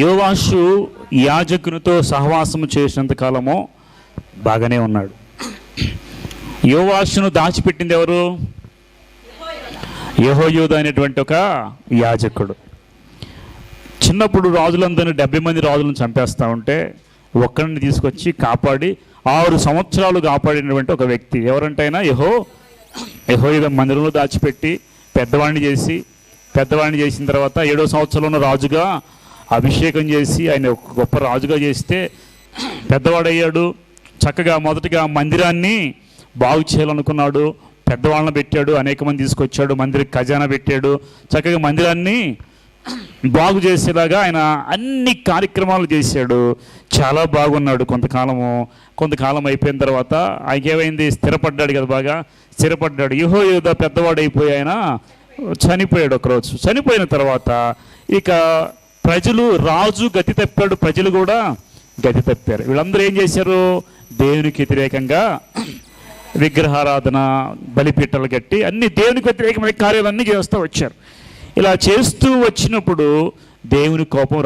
యోవాషు యాజకునితో సహవాసము చేసినంత కాలము బాగానే ఉన్నాడు. యోవాషును దాచిపెట్టింది ఎవరు? యెహోయాదా అనేటువంటి ఒక యాజకుడు. చిన్నప్పుడు రాజులందరినీ 70 మంది రాజులను చంపేస్తూ ఉంటే ఒక్కడిని తీసుకొచ్చి కాపాడి 6 సంవత్సరాలు కాపాడినటువంటి ఒక వ్యక్తి ఎవరంటే అయినా యెహోయాదా మందిరంలో దాచిపెట్టి పెద్దవాడిని చేసిన తర్వాత 7వ సంవత్సరంలో రాజుగా అభిషేకం చేసి ఆయన ఒక గొప్ప రాజుగా చేస్తే పెద్దవాడయ్యాడు. చక్కగా మొదటిగా మందిరాన్ని బాగు చేయాలనుకున్నాడు. పెద్దవాళ్ళని పెట్టాడు, అనేక మంది తీసుకొచ్చాడు, మందిరికి ఖజానా పెట్టాడు, చక్కగా మందిరాన్ని బాగు చేసేలాగా ఆయన అన్ని కార్యక్రమాలు చేశాడు. చాలా బాగున్నాడు. కొంతకాలం అయిపోయిన తర్వాత ఆయనకి ఏమైంది? స్థిరపడ్డాడు కదా, బాగా స్థిరపడ్డాడు. యెహోయాదా పెద్దవాడు అయిపోయి ఆయన చనిపోయాడు. ఒకరోజు చనిపోయిన తర్వాత ఇక రాజు గతి తప్పాడు, ప్రజలు కూడా గతి తప్పారు. వీళ్ళందరూ ఏం చేశారు? దేవునికి వ్యతిరేకంగా విగ్రహారాధన, బలిపీఠాలు కట్టి అన్ని దేవునికి వ్యతిరేకమైన కార్యాలన్నీ చేస్తూ వచ్చారు. ఇలా చేస్తూ వచ్చినప్పుడు దేవుని కోపం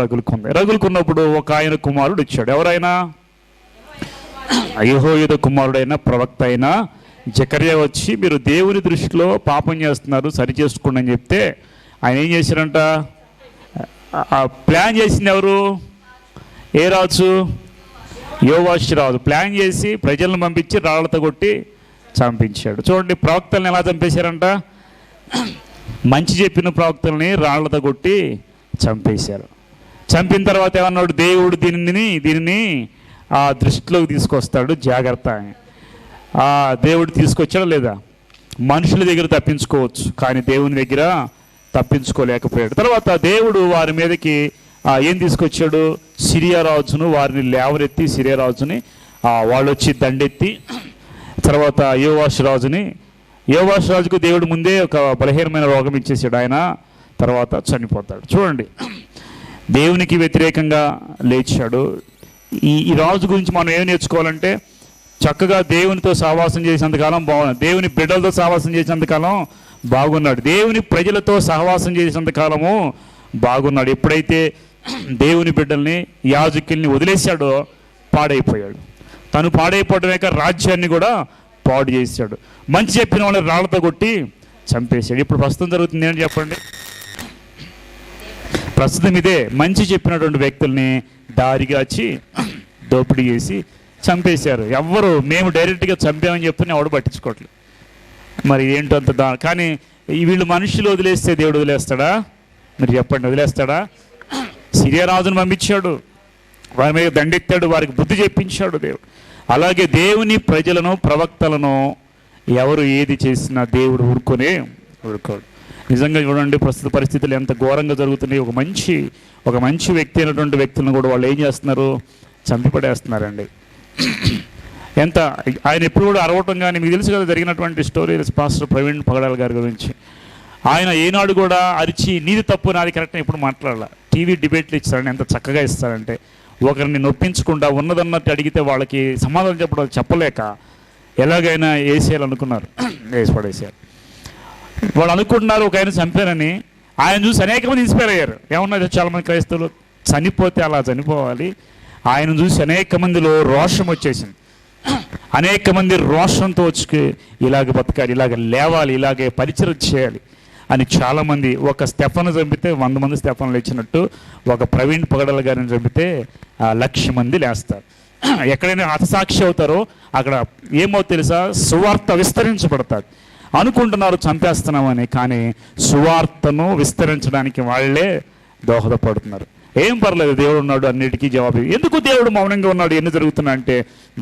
రగులుకున్నప్పుడు ఒక ఆయన కుమారుడు వచ్చాడు. ఎవరైనా? యెహోయాదా కుమారుడైన ప్రవక్త అయిన జకర్యా వచ్చి మీరు దేవుని దృష్టిలో పాపం చేస్తున్నారు, సరి చేసుకోండి అని చెప్తే ఆయన ఏం చేశారంట? ప్లాన్ చేసింది ఎవరు? ఏ రాజు? యోవాషు రాజు ప్లాన్ చేసి ప్రజలను పంపించి రాళ్లతో కొట్టి చంపించాడు. చూడండి, ప్రవక్తల్ని ఎలా చంపేశారంట? మంచి చెప్పిన ప్రవక్తల్ని రాళ్లతో కొట్టి చంపేశారు. చంపిన తర్వాత ఏమన్నాడు? దేవుడు దీనిని ఆ దృష్టిలోకి తీసుకొస్తాడు, జాగ్రత్త అని. దేవుడు తీసుకొచ్చాడా లేదా? మనుషుల దగ్గర తప్పించుకోవచ్చు, కానీ దేవుని దగ్గర తప్పించుకోలేకపోయాడు. తర్వాత దేవుడు వారి మీదకి ఏం తీసుకొచ్చాడు? సిరియా రాజును, వారిని లేవనెత్తి సిరియా రాజుని వాళ్ళు వచ్చి దండెత్తి తర్వాత యోవాషు రాజుకు దేవుడు ముందే ఒక బలహీనమైన రోగం ఇచ్చేసాడు. ఆయన తర్వాత చనిపోతాడు. చూడండి, దేవునికి వ్యతిరేకంగా లేచాడు. ఈ రాజు గురించి మనం ఏం నేర్చుకోవాలంటే, చక్కగా దేవునితో సహవాసం చేసినంతకాలం బాగున్నాడు, దేవుని బిడ్డలతో సహవాసం చేసినంతకాలం బాగున్నాడు, దేవుని ప్రజలతో సహవాసం చేసినంతకాలము బాగున్నాడు. ఎప్పుడైతే దేవుని బిడ్డల్ని, యాజకుల్ని వదిలేశాడో పాడైపోయాడు. తను పాడైపోవడమే కాక రాజ్యాన్ని కూడా పాడు చేశాడు. మంచి చెప్పిన వాళ్ళని రాళ్లతో కొట్టి చంపేశాడు. ఇప్పుడు ప్రస్తుతం జరుగుతుంది ఏంటి చెప్పండి? ప్రస్తుతం ఇదే. మంచి చెప్పినటువంటి వ్యక్తుల్ని దారిగాచి దోపిడీ చేసి చంపేశారు. మేము డైరెక్ట్గా చంపామని చెప్పి ఎవడు పట్టించుకోవట్లేదు. మరి ఏంటో అంత కానీ వీళ్ళు మనుషులు వదిలేస్తే దేవుడు వదిలేస్తాడా? మీరు చెప్పండి, వదిలేస్తాడా? సిరియా రాజును పంపించాడు, వారి మీద దండెత్తాడు, వారికి బుద్ధి చెప్పించాడు దేవుడు. అలాగే దేవుని ప్రజలను, ప్రవక్తలను ఎవరు ఏది చేసినా దేవుడు ఊరుకోడు. నిజంగా చూడండి, ప్రస్తుత పరిస్థితులు ఎంత ఘోరంగా జరుగుతున్నాయి. ఒక మంచి వ్యక్తి అయినటువంటి వ్యక్తులను కూడా వాళ్ళు ఏం చేస్తున్నారు? చంపిపడేస్తున్నారండి. ఆయన ఎప్పుడు కూడా అరవటం కానీ, మీకు తెలుసు కదా జరిగినటువంటి స్టోరీ, పాస్టర్ ప్రవీణ్ పగడాల గారి గురించి. ఆయన ఏనాడు కూడా అరిచి నీది తప్పు నాది కరెక్ట్ అని ఎప్పుడు మాట్లాడాల. టీవీ డిబేట్లు ఇస్తారని ఎంత చక్కగా ఇస్తారంటే, ఒకరిని నొప్పించకుండా ఉన్నదన్నట్టు అడిగితే వాళ్ళకి సమాధానం చెప్పలేక ఎలాగైనా వేసేయాలనుకున్నారు, వేసి పడేసారు. వాళ్ళు అనుకుంటున్నారు ఒక ఆయన చంపారని. ఆయన చూసి అనేక మంది ఇన్స్పైర్ అయ్యారు. ఏమన్నా చాలామంది క్రైస్తవులు చనిపోతే అలా చనిపోవాలి. ఆయన చూసి అనేక మందిలో రోషం వచ్చేసింది. అనేక మంది రోషంతో వచ్చి ఇలాగ బతకాలి, ఇలాగ లేవాలి, ఇలాగే పరిచయం చేయాలి అని చాలామంది. ఒక స్టెఫను చంపితే 100 మంది స్టెఫన్లు ఇచ్చినట్టు ఒక ప్రవీణ్ పగడల గారిని చంపితే 1,00,000 మంది లేస్తారు. ఎక్కడైనా హతసాక్షి అవుతారో అక్కడ ఏమో తెలుసా? సువార్త విస్తరించబడతాడు. అనుకుంటున్నారు చంపేస్తున్నామని, కానీ సువార్తను విస్తరించడానికి వాళ్ళే దోహదపడుతున్నారు. ఏం పర్లేదు, దేవుడు ఉన్నాడు, అన్నిటికీ జవాబు. ఎందుకు దేవుడు మౌనంగా ఉన్నాడు? ఎన్ని జరుగుతున్నా అంటే,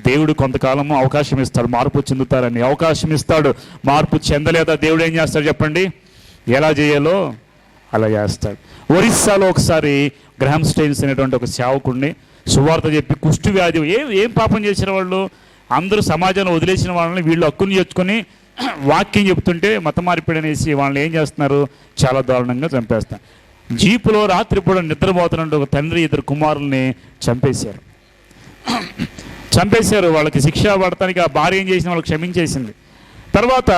దేవుడు కొంతకాలము అవకాశం ఇస్తాడు, మార్పు చెందుతారని అవకాశం ఇస్తాడు. మార్పు చెందలేదా దేవుడు ఏం చేస్తాడు చెప్పండి? ఎలా చేయాలో అలా చేస్తాడు. ఒరిస్సాలో ఒకసారి గ్రహం స్టెయిన్స్ అనేటువంటి ఒక సేవకుడిని సువార్త చెప్పి కుష్టు వ్యాధి ఏం పాపం చేసిన వాళ్ళు అందరూ సమాజాన్ని వదిలేసిన వాళ్ళని వీళ్ళు హక్కుని తెచ్చుకొని వాక్యం చెప్తుంటే మత మార్పిడి అనేసి వాళ్ళని ఏం చేస్తున్నారు? చాలా దారుణంగా చంపేస్తారు. జీపులో రాత్రిపూట నిద్రపోతున్నట్టు ఒక తండ్రి 2 కుమారుల్ని చంపేశారు. వాళ్ళకి శిక్ష పడటానికి ఆ భార్య ఏం చేసిన వాళ్ళకి క్షమించేసింది. తర్వాత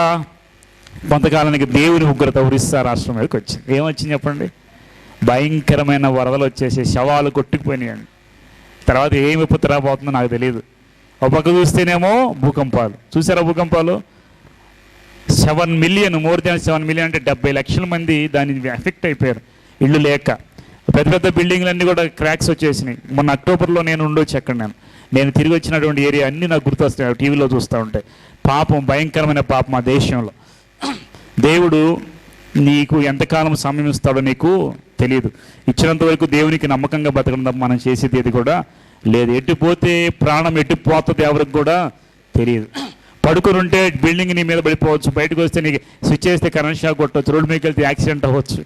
కొంతకాలానికి దేవుని ఉగ్రత ఒరిస్సా రాష్ట్రం మీదకి వచ్చింది. ఏమొచ్చింది చెప్పండి? భయంకరమైన వరదలు వచ్చేసి శవాలు కొట్టుకుపోయినాయండి. తర్వాత ఏమి విపత్తు రాబోతుందో నాకు తెలియదు. ఒక పక్క చూస్తేనేమో భూకంపాలు. చూసారా భూకంపాలు? 7 మిలియన్, మోర్ దాన్ 7 మిలియన్ అంటే 70 లక్షల మంది దాని ఎఫెక్ట్ అయిపోయారు ఇళ్ళు లేక. పెద్ద పెద్ద బిల్డింగ్లన్నీ కూడా క్రాక్స్ వచ్చేసినాయి. మొన్న అక్టోబర్లో నేను ఉండొచ్చు అక్కడ. నేను తిరిగి వచ్చినటువంటి ఏరియా అన్నీ నాకు గుర్తొస్తాయి, టీవీలో చూస్తూ ఉంటాయి. పాపం, భయంకరమైన పాపం ఆ దేశంలో. దేవుడు నీకు ఎంతకాలం సమయం ఇస్తాడో నీకు తెలియదు. ఇచ్చినంత వరకు దేవునికి నమ్మకంగా బతకడం మనం చేసేది ఏది కూడా లేదు. ఎట్టిపోతే ప్రాణం ఎట్టిపోతుంది ఎవరికి కూడా తెలియదు. పడుకుని ఉంటే బిల్డింగ్ నీ మీద పడిపోవచ్చు, బయటకు వస్తే నీకు స్విచ్ చేస్తే కరెంట్ షాక్ కొట్టవచ్చు, రోడ్డు మీదకి వెళ్తే యాక్సిడెంట్ అవ్వచ్చు.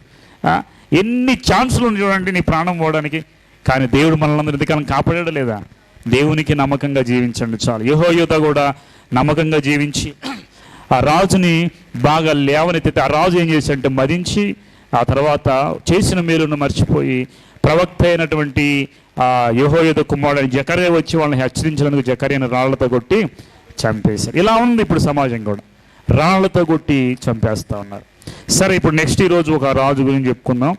ఎన్ని ఛాన్సులు ఉన్నాయి చూడండి నీ ప్రాణం పోవడానికి. కానీ దేవుడు మనల్ని ఎంతకాలం కాపాడాడు లేదా? దేవునికి నమ్మకంగా జీవించండి చాలు. యెహోయాదా కూడా నమ్మకంగా జీవించి ఆ రాజుని బాగా లేవనెత్తితే ఆ రాజు ఏం చేశాడంటే మదించి ఆ తర్వాత చేసిన మేలును మర్చిపోయి ప్రవక్త అయినటువంటి ఆ యెహోయాదా కుమారుడు జకర్యా వచ్చి వాళ్ళని హెచ్చరించినందుకు జకర్యాను రాళ్లతో కొట్టి చంపేశారు. ఇలా ఉంది ఇప్పుడు సమాజం కూడా, రాళ్లతో కొట్టి చంపేస్తూ ఉన్నారు. సరే, ఇప్పుడు నెక్స్ట్ ఈరోజు ఒక రాజు గురించి చెప్పుకుందాం.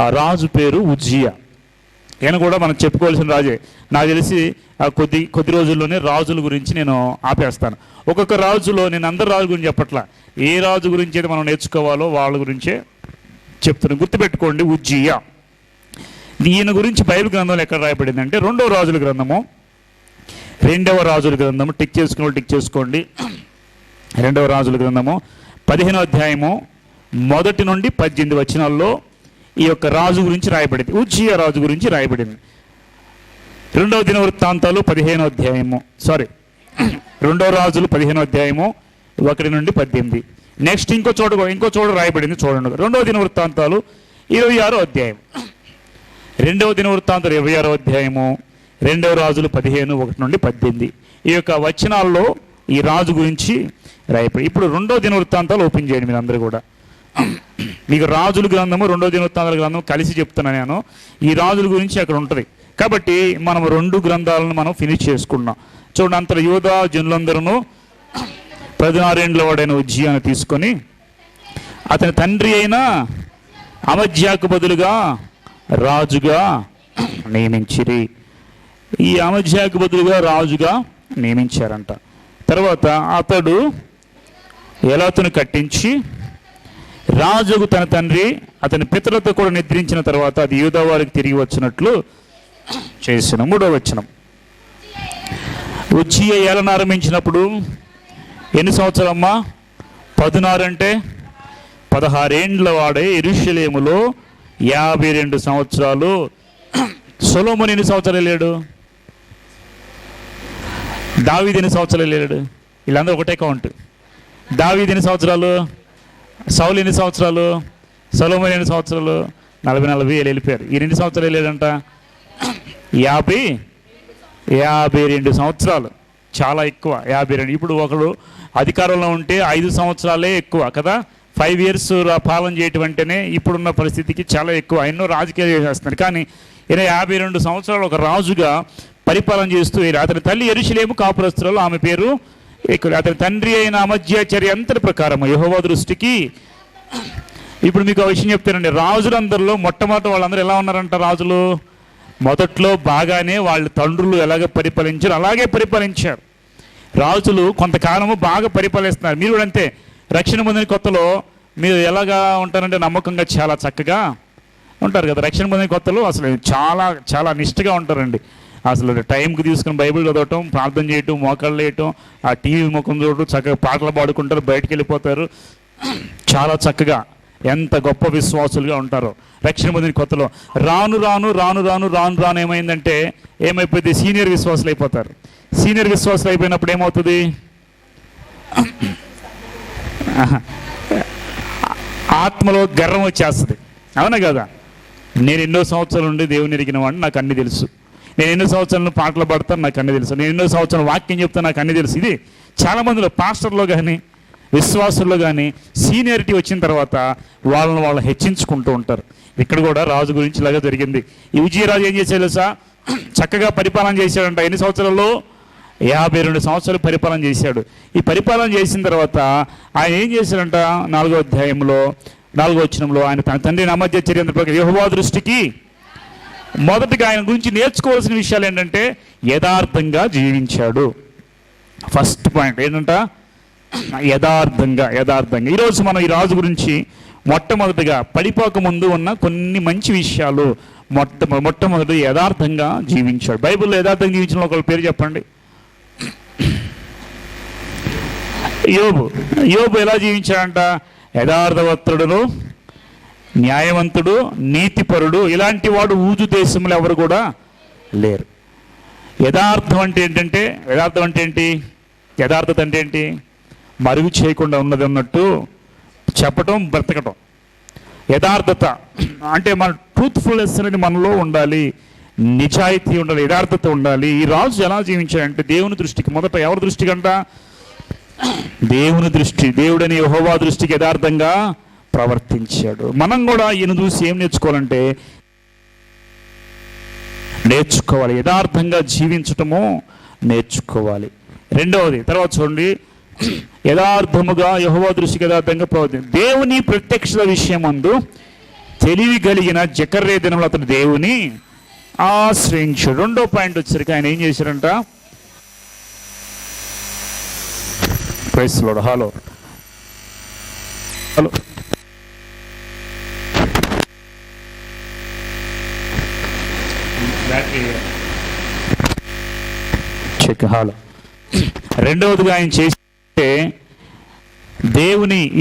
ఆ రాజు పేరు ఉజ్జియా. ఈయన కూడా మనం చెప్పుకోవాల్సిన రాజే. నాకు తెలిసి కొద్ది రోజుల్లోనే రాజుల గురించి నేను ఆపేస్తాను. ఒక్కొక్క రాజులో నేను అందరు రాజు గురించి చెప్పట్లా, ఏ రాజు గురించి అయితే మనం నేర్చుకోవాలో వాళ్ళ గురించే చెప్తున్నాను. గుర్తుపెట్టుకోండి, ఉజ్జియా. ఈయన గురించి బైబిల్ గ్రంథంలో ఎక్కడ రాయబడింది అంటే 2వ రాజుల గ్రంథము, 2వ రాజుల గ్రంథము. టిక్ చేసుకోండి. 2వ రాజుల గ్రంథము 15వ అధ్యాయము 1 నుండి 18 వచనాల్లో ఈ యొక్క రాజు గురించి రాయబడింది, ఉజ్జియా రాజు గురించి రాయబడింది. 2వ దినవృత్తాంతాలు 15వ అధ్యాయము, 2వ రాజులు 15వ అధ్యాయము 1 నుండి 18. నెక్స్ట్ ఇంకో చోట రాయబడింది చూడండి. 2వ దినవృత్తాంతాలు 26వ అధ్యాయం, 2వ దినవృత్తాంతాలు 26వ అధ్యాయము, 2వ రాజులు 15 1 నుండి 18. ఈ యొక్క వచనాల్లో ఈ రాజు గురించి రాయబడి. ఇప్పుడు 2వ దినవృత్తాంతాలు ఓపెన్ చేయండి మీరు అందరూ కూడా. మీకు రాజుల గ్రంథము 2వ దినవృత్తాంతాల గ్రంథం కలిసి చెప్తున్నాను నేను. ఈ రాజుల గురించి అక్కడ ఉంటుంది కాబట్టి మనం 2 గ్రంథాలను మనం ఫినిష్ చేసుకున్నాం. చూడండి, అంతలో యూదా జనులందరూ 16 ఏండ్ల వాడైన ఉజ్జియాను తీసుకొని అతని తండ్రి అయిన అమజ్యాకు బదులుగా రాజుగా నియమించిరి. ఈ అమజ్యాకు బదులుగా రాజుగా నియమించారంట. తర్వాత అతడు ఎలాతును కట్టించి రాజుకు తన తండ్రి అతని పితరులతో కూడా నిద్రించిన తర్వాత అది యూదా వారికి తిరిగి వచ్చినట్లు చేసిన. 3వ వచనం. ఉజ్జియా ఏలన ఆరంభించినప్పుడు ఎన్ని సంవత్సరాలమ్మా? 16 అంటే 16 ఏండ్ల వాడే యెరూషలేములో 52 సంవత్సరాలు. సొలొమోను ఎన్ని సంవత్సరాలు వెళ్ళాడు? దావీదు ఎన్ని సంవత్సరాలు వెళ్ళాడు? వీళ్ళందరూ ఒకటే కౌంట్. దావీదు ఎన్ని సంవత్సరాలు? సౌలు ఎన్ని సంవత్సరాలు? సొలొమోను ఎన్ని సంవత్సరాలు? 40 ఏళ్ళు వెళ్ళిపోయారు. ఈ 2 సంవత్సరాలు వెళ్ళాడంట 52 సంవత్సరాలు. చాలా ఎక్కువ 52. ఇప్పుడు ఒకడు అధికారంలో ఉంటే 5 సంవత్సరాలే ఎక్కువ కదా. 5 years పాలన చేయటం అంటేనే ఇప్పుడున్న పరిస్థితికి చాలా ఎక్కువ. ఎన్నో రాజకీయాలు చేస్తున్నారు. కానీ ఈయన 52 సంవత్సరాలు ఒక రాజుగా పరిపాలన చేస్తూ అతని తల్లి యెరూషలేము కాపురస్తురాలు, ఆమె పేరు ఇక్కడ. అతని తండ్రి అయిన అమజ్యా చర్య అంతటి ప్రకారం యెహోవా దృష్టికి. ఇప్పుడు మీకు ఆ విషయం చెప్తానండి. రాజులందరిలో మొట్టమొదటి వాళ్ళందరూ ఎలా ఉన్నారంట? రాజులు మొదట్లో బాగానే వాళ్ళ తండ్రులు ఎలాగ పరిపాలించారు అలాగే పరిపాలించారు. రాజులు కొంతకాలము బాగా పరిపాలిస్తున్నారు. మీరు కూడా అంతే. రక్షణ పొందిన కొత్తలో మీరు ఎలాగా ఉంటారంటే నమ్మకంగా చాలా చక్కగా ఉంటారు కదా. రక్షణ పొందిన కొత్తలో అసలు చాలా చాలా నిష్ఠగా ఉంటారండి. అసలు టైంకి తీసుకుని బైబిల్ చదవటం, ప్రార్థన చేయటం, మోకాళ్ళు వేయటం, ఆ టీవీ ముఖం చూడటం, చక్కగా పాటలు పాడుకుంటారు, బయటికి వెళ్ళిపోతారు. చాలా చక్కగా ఎంత గొప్ప విశ్వాసులుగా ఉంటారో రక్షణ పొందిన కొత్తలో. రాను రాను ఏమైందంటే ఏమైపోయింది? సీనియర్ విశ్వాసులు అయిపోతారు. సీనియర్ విశ్వాసులు అయిపోయినప్పుడు ఏమవుతుంది? ఆత్మలో గర్వం వచ్చేస్తుంది. అవునా కదా? నేను ఎన్నో సంవత్సరాల నుండి దేవుని ఎరిగిన వాడిని, నాకు అన్నీ తెలుసు. నేను ఎన్నో సంవత్సరాలు పాటలు పాడతాను, నాకు అన్నీ తెలుసు. నేను ఎన్నో సంవత్సరాలు వాక్యం చెప్తాను, నాకు అన్నీ తెలుసు. ఇది చాలామందిలో పాస్టర్లో కానీ విశ్వాసుల్లో కానీ సీనియారిటీ వచ్చిన తర్వాత వాళ్ళు హెచ్చించుకుంటూ ఉంటారు. ఇక్కడ కూడా రాజు గురించి ఇలాగా జరిగింది. ఈ ఉజ్జియా రాజు ఏం చేశాడు తెలుసా? చక్కగా పరిపాలన చేశాడంట. ఎన్ని సంవత్సరాల్లో? 52 సంవత్సరాలు పరిపాలన చేశాడు. ఈ పరిపాలన చేసిన తర్వాత ఆయన ఏం చేశాడంట? 4వ అధ్యాయంలో 4వ వచనంలో ఆయన తన తండ్రి అమధ్య చర్య యెహోవా దృష్టికి మొదటగా ఆయన గురించి నేర్చుకోవాల్సిన విషయాలు ఏంటంటే యథార్థంగా జీవించాడు. ఫస్ట్ పాయింట్ ఏంటంట, యథార్థంగా. ఈరోజు మనం ఈ రాజు గురించి మొట్టమొదటిగా పడిపోక ముందు ఉన్న కొన్ని మంచి విషయాలు. మొట్టమొదటి యథార్థంగా జీవించాడు. బైబిల్లో యథార్థంగా జీవించిన ఒకళ్ళ పేరు చెప్పండి. యోబు ఎలా జీవించాడంట? యథార్థవంతుడును, న్యాయవంతుడు, నీతిపరుడు, ఇలాంటి వాడు ఊజు దేశంలో ఎవరు కూడా లేరు. యథార్థం అంటే ఏంటంటే, యథార్థత అంటే ఏంటి? మరుగు చేయకుండా ఉన్నది అన్నట్టు చెప్పటం, బ్రతకటం. యథార్థత అంటే మన ట్రూత్ఫుల్నెస్ అనేది మనలో ఉండాలి, నిజాయితీ ఉండాలి, యథార్థత ఉండాలి. ఈ రాజు ఎలా జీవించాడంటే దేవుని దృష్టికి, మొదట ఎవరి దృష్టి కంట? దేవుని దృష్టి, దేవుడని యెహోవా దృష్టికి యథార్థంగా ప్రవర్తించాడు. మనం కూడా ఈయన చూసి ఏం నేర్చుకోవాలంటే యథార్థంగా జీవించటము నేర్చుకోవాలి. రెండవది, తర్వాత చూడండి, యథార్థముగా యెహోవా దృష్టికి యథార్థంగా ప్రవర్తించాడు. దేవుని ప్రత్యక్షత విషయమందు తెలివి కలిగిన జకర్యా దినంలో అతను దేవుని ఆశ్రయించాడు. రెండో పాయింట్ వచ్చేసరికి ఆయన ఏం చేశారంట? Praise Lord. Hello check. Hello రెండవదిగా ఆయన చేస్తే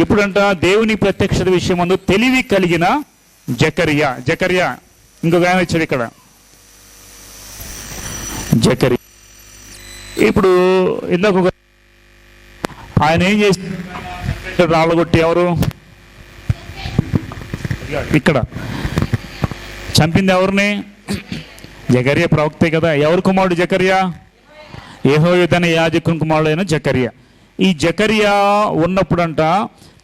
ఇప్పుడంట దేవుని ప్రత్యక్షత విషయం ముందు తెలివి కలిగిన జకర్యా ఇంకొక ఆయన వచ్చాడు ఇక్కడ, జకర్యా. ఇప్పుడు ఇందాక ఆయన ఏం చేసి రాళ్ళగొట్టి ఎవరు ఇక్కడ చంపింది ఎవరిని? జకర్యా ప్రవక్తే కదా. ఎవరు కుమారుడు జకర్యా? యెహోయాదా యాజకుని కుమారుడు అయిన జకర్యా. ఈ జకర్యా ఉన్నప్పుడంట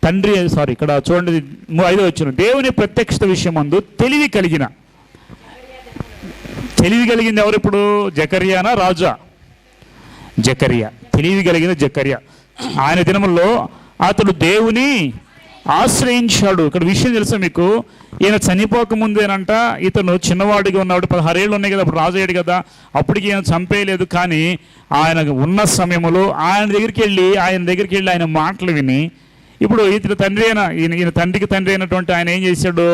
తండ్రి ఇక్కడ చూడండి 5వ వచనం, దేవుని ప్రత్యక్షత విషయం అందు తెలివి కలిగింది ఎవరు ఇప్పుడు? జకర్యానా రాజా? జకర్యా. తెలివి కలిగిన జకర్యా. ఆయన దినముల్లో అతడు దేవుని ఆశ్రయించాడు. ఇక్కడ విషయం తెలుసా మీకు? ఈయన చనిపోక ముందేనంట ఇతను చిన్నవాడిగా ఉన్నప్పుడు 16 ఏళ్ళు ఉన్నాయి కదా, అప్పుడు రాజు అయ్యాడు కదా, అప్పటికి ఈయన చంపేయలేదు. కానీ ఆయన ఉన్న సమయంలో ఆయన దగ్గరికి వెళ్ళి ఆయన మాటలు విని, ఇప్పుడు ఈయన తండ్రి ఈయన తండ్రికి తండ్రి అయినటువంటి ఆయన ఏం చేశాడు?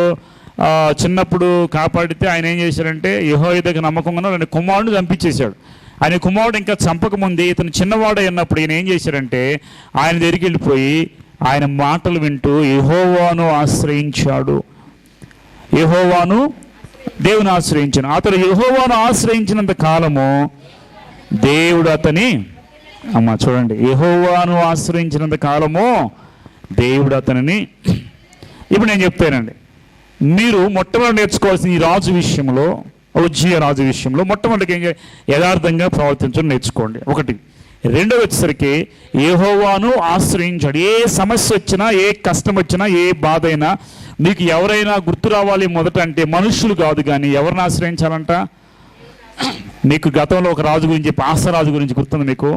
చిన్నప్పుడు కాపాడితే ఆయన ఏం చేశాడంటే యెహోయాదాకు నమ్మకంగా ఆయన కుమారుడిని చంపించేశాడు. ఆయన కుమారుడు ఇంకా చంపకముందే ఇతను చిన్నవాడు అయినప్పుడు ఈయన ఏం చేశాడంటే ఆయన దగ్గరికి వెళ్ళిపోయి ఆయన మాటలు వింటూ యెహోవాను ఆశ్రయించాడు. దేవుని ఆశ్రయించాను. అతడు యెహోవాను ఆశ్రయించినంత కాలము దేవుడు అతని చూడండి, యెహోవాను ఆశ్రయించినంత కాలము దేవుడు అతనిని. ఇప్పుడు నేను చెప్తానండి, మీరు మొట్టమొదటి నేర్చుకోవాల్సిన ఈ రాజు విషయంలో, ఉజ్జియా రాజు విషయంలో మొట్టమొదటిగా యథార్థంగా ప్రవర్తించడం నేర్చుకోండి. ఒకటి. రెండో వచ్చేసరికి యెహోవాను ఆశ్రయించాడు. ఏ సమస్య వచ్చినా, ఏ కష్టం వచ్చినా, ఏ బాధ అయినా మీకు ఎవరైనా గుర్తు రావాలి మొదట అంటే మనుషులు కాదు, కానీ ఎవరిని ఆశ్రయించాలంట? మీకు గతంలో ఒక రాజు గురించి, ఆసరాజు గురించి గుర్తుంది మీకు?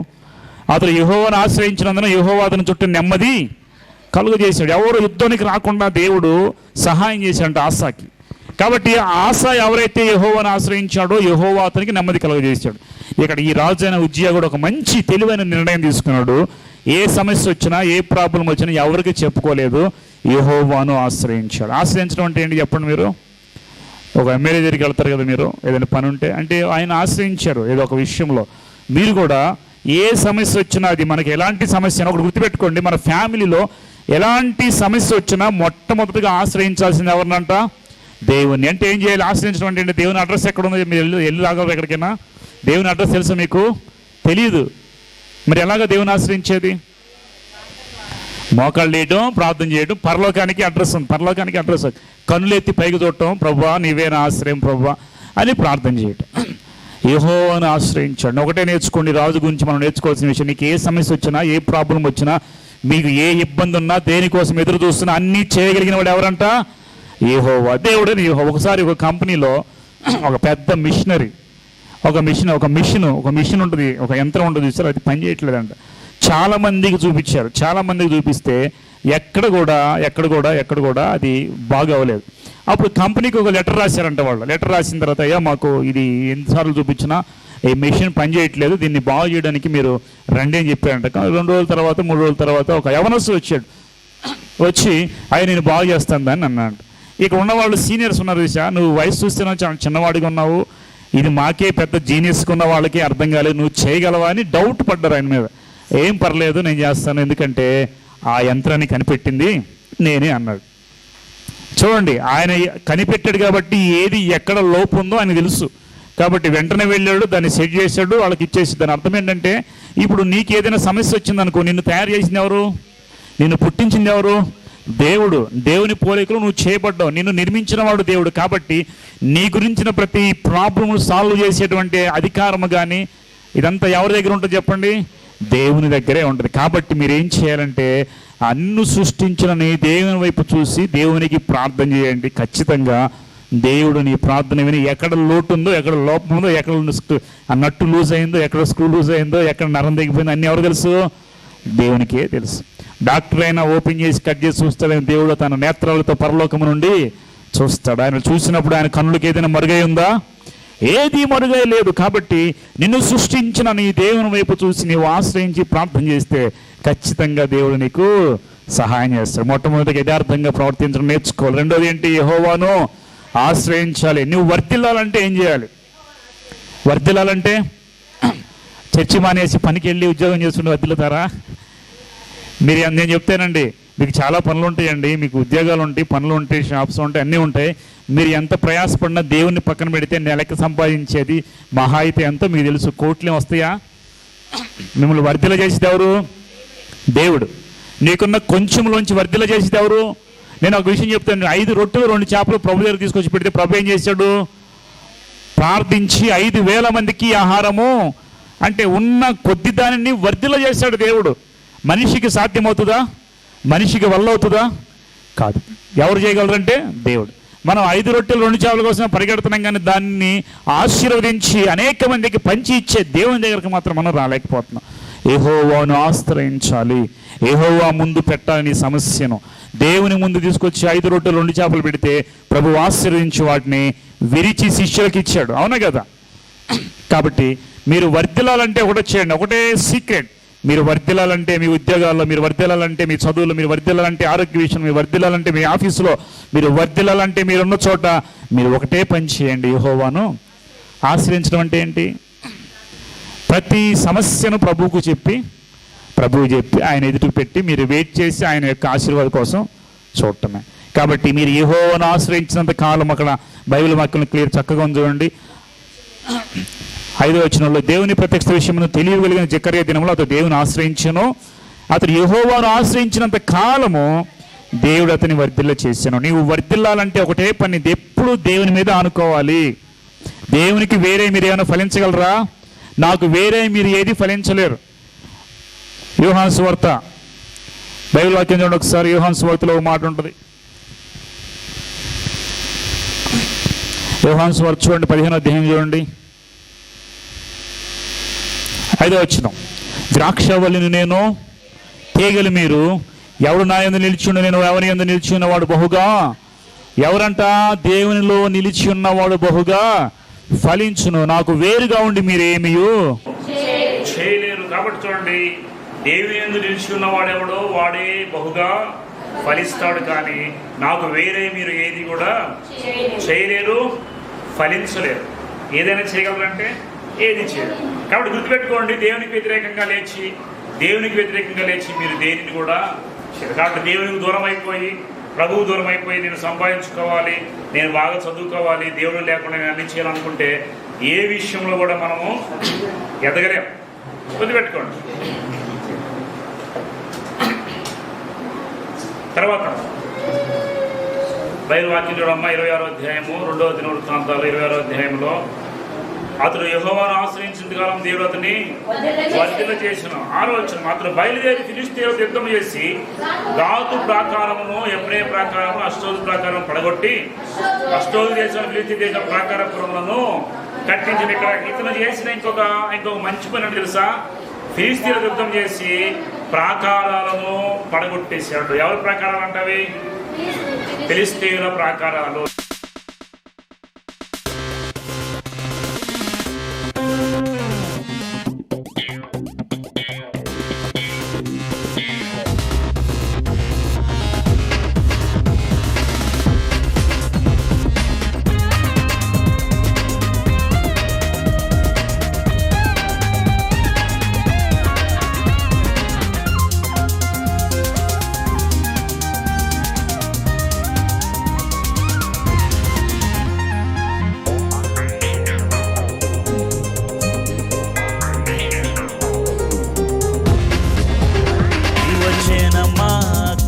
అతను యెహోవాను ఆశ్రయించినందున యెహోవా అతని చుట్టూ నెమ్మది కలుగజేశాడు. ఎవరు యుద్ధానికి రాకుండా దేవుడు సహాయం చేశాడంట ఆసాకి. కాబట్టి ఆసా ఎవరైతే యెహోవాను ఆశ్రయించాడో యెహోవా అతనికి నెమ్మది కలుగజేశాడు. ఇక్కడ ఈ రాజు అయిన ఉజ్జియా కూడా ఒక మంచి తెలివైన నిర్ణయం తీసుకున్నాడు. ఏ సమస్య వచ్చినా, ఏ ప్రాబ్లం వచ్చినా ఎవరికి చెప్పుకోలేదు, యెహోవాను ఆశ్రయించాడు. ఆశ్రయించడం అంటే ఏంటి చెప్పండి? మీరు ఒక ఎమ్మెల్యే దగ్గరికి వెళ్తారు కదా, మీరు ఏదైనా పని ఉంటే, అంటే ఆయన ఆశ్రయించారు ఏదో ఒక విషయంలో. మీరు కూడా ఏ సమస్య వచ్చినా, అది మనకి ఎలాంటి సమస్య అయినా ఒకటి గుర్తుపెట్టుకోండి, మన ఫ్యామిలీలో ఎలాంటి సమస్య వచ్చినా మొట్టమొదటిగా ఆశ్రయించాల్సింది ఎవరినంట? దేవుణ్ణి. అంటే ఏం చేయాలి? ఆశ్రయించడం అంటే దేవుని అడ్రస్ ఎక్కడ ఉందో మీరు వెళ్ళి రాగలరు ఎక్కడికైనా? దేవుని అడ్రస్ తెలుసా మీకు? తెలియదు. మరి ఎలాగ దేవుని ఆశ్రయించేది? మోకాళ్ళు వేయడం, ప్రార్థన చేయడం. పరలోకానికి అడ్రస్ ఉంది, పరలోకానికి అడ్రస్. కన్నులెత్తి పైకి చూడటం, ప్రభువా నీవే నా ఆశ్రయం ప్రభువా అని ప్రార్థన చేయటం. యెహోవాను ఆశ్రయించాడు. ఒకటే నేర్చుకోండి రాజు గురించి మనం నేర్చుకోవాల్సిన విషయం. నీకు ఏ సమస్య వచ్చినా, ఏ ప్రాబ్లం వచ్చినా, మీకు ఏ ఇబ్బంది ఉన్నా, దేనికోసం ఎదురు చూస్తున్నా అన్నీ చేయగలిగిన వాడు ఎవరంట? యెహోవా. దేవుడని యెహోవా. ఒకసారి ఒక కంపెనీలో ఒక పెద్ద మిషనరీ, ఒక మిషన్ ఉంటుంది, ఒక యంత్రం ఉంటుంది సార్, అది పని చేయట్లేదంట. చాలామందికి చూపించారు. చాలామందికి చూపిస్తే ఎక్కడ కూడా అది బాగా అవ్వలేదు. అప్పుడు కంపెనీకి ఒక లెటర్ రాశారంట వాళ్ళు. లెటర్ రాసిన తర్వాత, అయ్యా మాకు ఇది ఎన్నిసార్లు చూపించినా ఈ మెషిన్ పనిచేయట్లేదు, దీన్ని బాగు చేయడానికి మీరు రండి అని చెప్పారంట. 2 రోజుల తర్వాత 3 రోజుల తర్వాత ఒక యవనస్తు వచ్చాడు. వచ్చి నేను బాగు చేస్తాను దాన్ని అన్నాడు. ఇక ఉన్నవాళ్ళు సీనియర్స్ ఉన్నారు, చూసా నువ్వు వయసు చూస్తేనే చాలా చిన్నవాడిగా ఉన్నావు, ఇది మాకే పెద్ద జీనియస్గా ఉన్న వాళ్ళకి అర్థం కాలేదు, నువ్వు చేయగలవా అని డౌట్ పడ్డారు ఆయన మీద. ఏం పర్లేదు నేను చేస్తాను, ఎందుకంటే ఆ యంత్రాన్ని కనిపెట్టింది నేనే అన్నాడు. చూడండి, ఆయన కనిపెట్టాడు కాబట్టి ఏది ఎక్కడ లోపు ఉందో ఆయన తెలుసు. కాబట్టి వెంటనే వెళ్ళాడు, దాన్ని సెట్ చేశాడు, వాళ్ళకి ఇచ్చేసి. దాని అర్థం ఏంటంటే, ఇప్పుడు నీకు ఏదైనా సమస్య వచ్చిందనుకో, నిన్ను తయారు చేసింది ఎవరు? నిన్ను పుట్టించింది ఎవరు? దేవుడు. దేవుని పోలికలు నువ్వు చేయబడ్డావు, నిన్ను నిర్మించిన వాడు దేవుడు. కాబట్టి నీ గురించిన ప్రతి ప్రాబ్లమ్ సాల్వ్ చేసేటువంటి అధికారము కానీ ఇదంతా ఎవరి దగ్గర ఉంటుంది చెప్పండి? దేవుని దగ్గరే ఉంటుంది. కాబట్టి మీరు ఏం చేయాలంటే, అన్ను సృష్టించిన నీ దేవుని వైపు చూసి దేవునికి ప్రార్థన చేయండి. ఖచ్చితంగా దేవుడు నీ ప్రార్థన విని, ఎక్కడ లోటు ఉందో, ఎక్కడ లోపం ఉందో, ఎక్కడ ఆ నట్టు లూజ్ అయిందో, ఎక్కడ స్క్రూ లూజ్ అయిందో, ఎక్కడ నరం దిగిపోయిందో అన్నీ ఎవరు తెలుసు? దేవునికే తెలుసు. డాక్టర్ అయినా ఓపెన్ చేసి కట్ చేసి చూస్తాడని దేవుడు తన నేత్రాలతో పరలోకము నుండి చూస్తాడు. ఆయన చూసినప్పుడు ఆయన కన్నులకి ఏదైనా మరుగై ఉందా? ఏది మరుగై లేదు. కాబట్టి నిన్ను సృష్టించిన నీ దేవుని వైపు చూసి నీవు ఆశ్రయించి ప్రార్థన చేస్తే ఖచ్చితంగా దేవుడు నీకు సహాయం చేస్తాడు. మొట్టమొదటిగా యథార్థంగా ప్రవర్తించడం నేర్చుకోవాలి. రెండోది ఏంటి? యెహోవాను ఆశ్రయించాలి. నువ్వు వర్ధిల్లాలంటే ఏం చేయాలి? వర్ధిల్లాలంటే చర్చి మానేసి పనికి వెళ్ళి ఉద్యోగం చేసుకుని వర్ధిల్లుతారా? నేను చెప్తానండి, మీకు చాలా పనులు ఉంటాయండి, మీకు ఉద్యోగాలు ఉంటాయి, పనులు ఉంటాయి, షాప్స్ ఉంటాయి, అన్నీ ఉంటాయి. మీరు ఎంత ప్రయాసపడినా దేవుణ్ణి పక్కన పెడితే నెలకి సంపాదించేది మహా అయితే ఎంతో మీకు తెలుసు. కోట్లేం వస్తాయా? మిమ్మల్ని వర్ధిల్ల చేసేది ఎవరు? దేవుడు. నీకున్న కొంచెంలోంచి వర్ధిల్ల చేసేది ఎవరు? నేను ఒక విషయం చెప్తాను. 5 రొట్టెలు 2 చేపలు ప్రభు దగ్గర తీసుకొచ్చి పెడితే ప్రభు ఏం చేశాడు? ప్రార్థించి 5,000 మందికి ఆహారము అంటే ఉన్న కొద్ది దానిని వర్ధిల్ల చేశాడు దేవుడు. మనిషికి సాధ్యమవుతుందా? మనిషికి వల్ల అవుతుందా? కాదు. ఎవరు చేయగలరంటే దేవుడు. మనం 5 రొట్టెలు 2 చేపల కోసం పరిగెడుతున్నాం, కానీ దాన్ని ఆశీర్వదించి అనేక మందికి పంచి ఇచ్చే దేవుని దగ్గరికి మాత్రం మనం రాలేకపోతున్నాం. యెహోవాను ఆశ్రయించాలి, యెహోవా ముందు పెట్టాలని సమస్యను దేవుని ముందు తీసుకొచ్చి 5 రొట్టెలు 2 చేపలు పెడితే ప్రభు ఆశీర్వదించి వాటిని విరిచి శిష్యులకు ఇచ్చాడు. అవునా కదా? కాబట్టి మీరు వర్ధిల్లాలంటే ఒకటే చేయండి, ఒకటే సీక్రెట్. మీరు వర్ధిల్లాలంటే మీ ఉద్యోగాల్లో, మీరు వర్ధిల్లాలంటే మీ చదువులో, మీరు వర్ధిల్లాలంటే ఆరోగ్య విషయం, మీరు వర్ధిల్లాలంటే మీ ఆఫీసులో, మీరు వర్ధిల్లాలంటే మీరున్న చోట మీరు ఒకటే పని చేయండి, యెహోవాను ఆశ్రయించడం. అంటే ఏంటి? ప్రతి సమస్యను ప్రభువుకు చెప్పి ఆయన ఎదుటికి పెట్టి మీరు వెయిట్ చేసి ఆయన యొక్క ఆశీర్వాదం కోసం చూడటమే. కాబట్టి మీరు యెహోవాను ఆశ్రయించినంత కాలం, అక్కడ బైబిల్ వాక్యం క్లియర్ చక్కగా ఉంది చూడండి. 5వ వచనంలో, దేవుని ప్రత్యక్ష విషయమును తెలియగలిగిన జకర్యా దినంలో అతడు దేవుని ఆశ్రయించను, అతడు యెహోవాను ఆశ్రయించినంత కాలము దేవుడు అతని వర్ధిల్ల చేశాను. నీవు వర్ధిల్లాలంటే ఒకటే పని, ఎప్పుడు దేవుని మీద ఆనుకోవాలి. దేవునికి వేరే మీరు ఏమైనా ఫలించగలరా? నాకు వేరే మీరు ఏది ఫలించలేరు. యోహాను సువార్త బైబిల్ వాక్యం చూడండి ఒకసారి. యోహాను సువార్తలో ఒక మాట ఉంటుంది. యోహాను సువార్త చూడండి, 15వ అధ్యాయం చూడండి, 5వ వచనం. ద్రాక్షవల్లిని నేను, తీగలు మీరు. ఎవడు నా యందు నిలిచి ఉన్న నేను ఎవరి యందు నిలిచి ఉన్నవాడు బహుగా. ఎవరంట? దేవునిలో నిలిచి ఉన్నవాడు బహుగా ఫలించును. నాకు వేరుగా ఉండి మీరేమీ చేయలేరు. కాబట్టి చూడండి, దేవుని యందు నిలిచి ఉన్నవాడు ఎవడో వాడే బహుగా ఫలిస్తాడు. కానీ నాకు వేరే మీరు ఏది కూడా చేయలేరు, ఫలించలేరు. ఏదైనా చేయగలరంటే ఏది చేయరు. కాబట్టి గుర్తుపెట్టుకోండి, దేవునికి వ్యతిరేకంగా లేచి మీరు దేనిని కూడా చేయరు. కాబట్టి దేవునికి దూరం అయిపోయి, ప్రభువు దూరం అయిపోయి, నేను సంపాదించుకోవాలి, నేను బాగా చదువుకోవాలి, దేవుడు లేకుండా నేను అన్ని చేయాలనుకుంటే ఏ విషయంలో కూడా మనము ఎదగలేం. గుర్తుపెట్టుకోండి. తర్వాత బైబిల్ వాక్యం చూడమ్మ, 26వ అధ్యాయము 2వ దినవృత్తాంతాలు 26వ అధ్యాయంలో, అతడు యెహోవాను ఆశ్రయించిన కాలం దేవుడు అతన్ని వర్ధిల్ల చేసిన. 6వ వచనం, అతడు బయలుదేరి ఫిలిష్తీయులతో యుద్ధం చేసి గాతు ప్రాకారమును, ఎబ్రే ప్రాకారము, అష్టోదు ప్రాకారం పడగొట్టి అష్టోదు దేశం, ఫిలిష్తీ దేశం ప్రాకారపురములను కట్టించిన. ఇక్కడ ఇతను చేసిన ఇంకొక మంచి పని అంటే తెలుసా? ఫిలిష్తీయులతో యుద్ధం చేసి ప్రాకారాలను పడగొట్టేశాడు. ఎవరి ప్రాకారాలు అంటవి? ఫిలిష్తీయుల ప్రాకారాలు.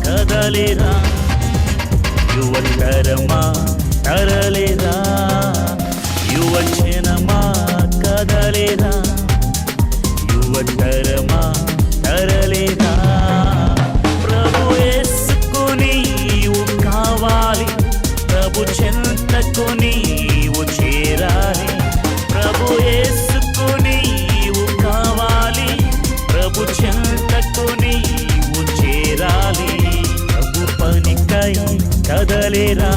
కదలిరా యువతరమా తరలిరా, యువజనమా కదలిరా, యువతరమా తరలిరా. ప్రభు యేసుకు నీవు కావాలి, ప్రభు చెంతకు నీవు చేరాలి. ప్రభు యేసుకు నీవు కావాలి, ప్రభు చెంతకు నీవు చేరాలి. ప్రభు పనికై కదలిరా,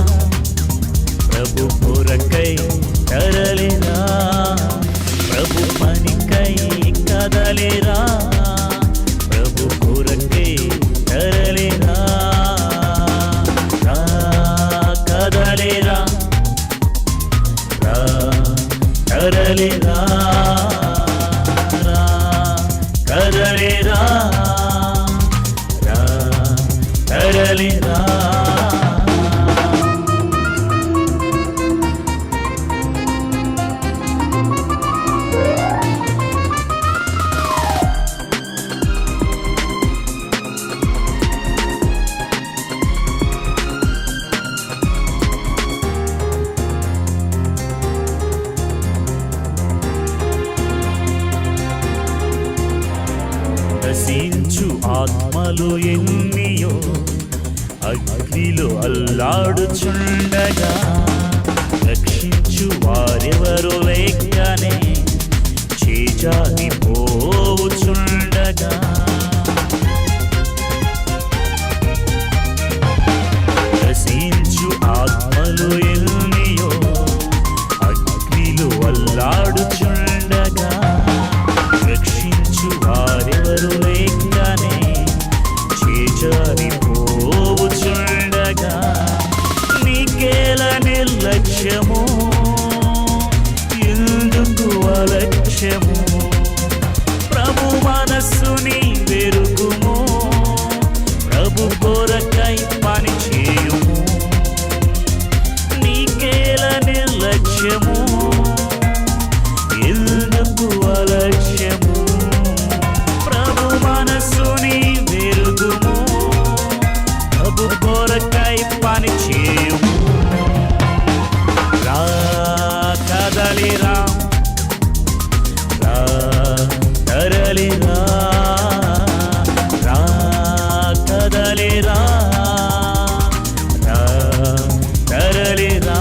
ప్రభు కొరకై తరలిరా, ప్రభు పనికై కదలిరా, ప్రభు కొరకై తరలిరా. రా కదలిరా, రా తరలిరా, రా కదలిరా, రా తరలిరా. నశించు ఆత్మలు ఎన్నియో అగ్నిలో అల్లాడుచుండగా, రక్షించు వారెవరు లేకనే చేజారి పోవుచుండగా. నశించు ఆత్మలు ఎన్నియో అగ్నిలో అల్లాడుచుండగా, రక్షించు వారెవరు లేకనే చేజారి పోవుచుండగా. నీకేల నిర్లక్ష్యము, ఎందుకు అలక్ష్యము? ప్రభు మనస్సుని వెరుగుము, ప్రభు కొరకై పని చేయుము. నీకేల నిర్లక్ష్యము, ఎందుకు అలక్ష్యము? ప్రభు మనస్సుని వెరుగుము, ప్రభు కొరకై పని చేయుము. రా కదలిరా, రా తరలిరా, రా కదలిరా, రా తరలిరా.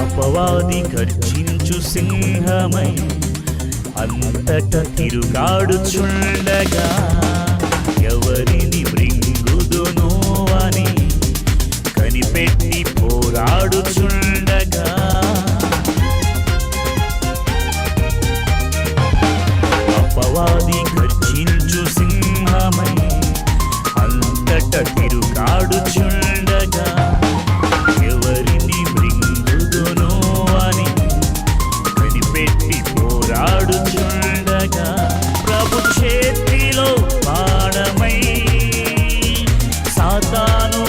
అపవాది గర్జించు సింహమై అంతట తిరుగాడుచుండగా, ఎవరిని మృంగుదునో అని కనిపెట్టి పోరాడుచుండగా. అపవాది గర్జించు సింహమై అంతట తిరుగాడుచుండగా, ఎవరిని మృంగుదునో అని కనిపెట్టి పోరాడుచుండగా. ప్రభు చేతిలో బాణమై సాతాను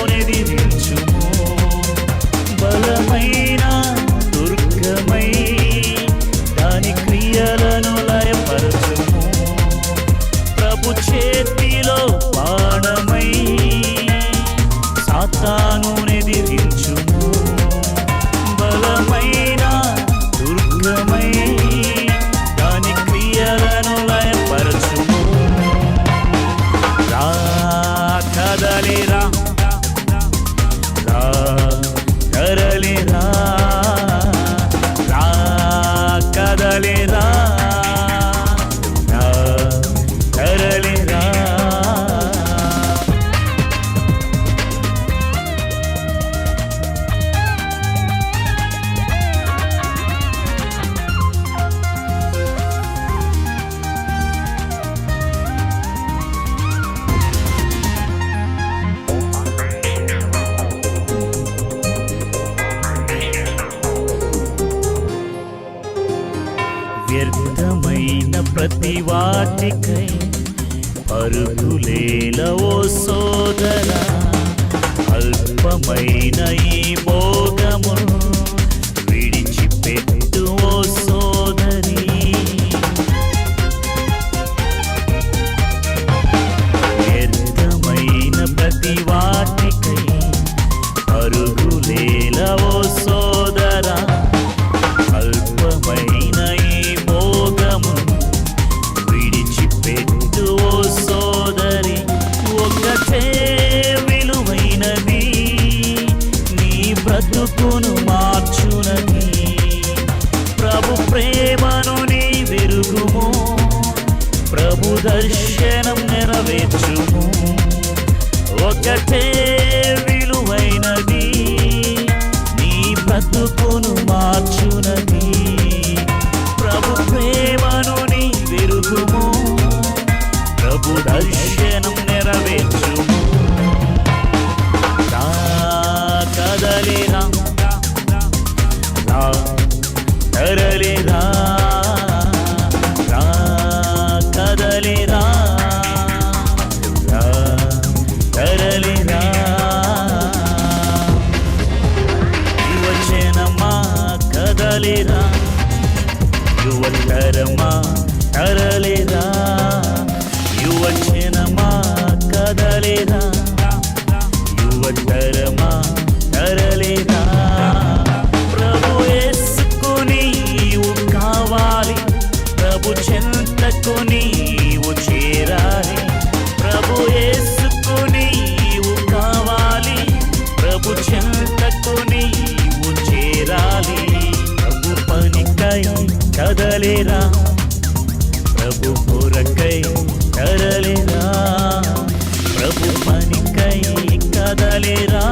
ప్రతి వాటికై పరుగులేలవో సోదరా, అల్పమైన ఈ భోగము విడిచిపెట్టు ఓ సోదరి. వ్యర్థమైన ప్రతి వాటికై పరుగులేలవో సోదరా, అల్పమైన ఈ భోగము విడిచిపెట్టు ఓ సోదరి. ఒకటే విలువైనది, నీ బ్రతుకును మార్చునది. ప్రభు ప్రేమను నీ వెరుగుము, ప్రభు దర్శనం నెరవేర్చుము. ఒకటే విలువైనది, నీ బ్రతుకును మార్చునది. ప్రభు ప్రేమను నీ వెరుగుము, ప్రభు దర్శనం నెరవేర్చుము. రా కదలిరా, రా తరలిరా, రా కదలిరా, రా తరలిరా. యువజనమా కదలిరా, యువతరమా తరలిరా, యువజనమా కదలిరా, యువతరమా తరలిరా. ప్రభు యేసుకు నీవు కావాలి, ప్రభు చెంతకు నీవు చేరాలి. ప్రభు యేసుకు నీవు కావాలి, ప్రభు చెంతకు నీవు చేరాలి. ప్రభు పనికై కదలిరా, ప్రభు కొరకై తరలిరా, ప్రభు పనికై కదలిరా.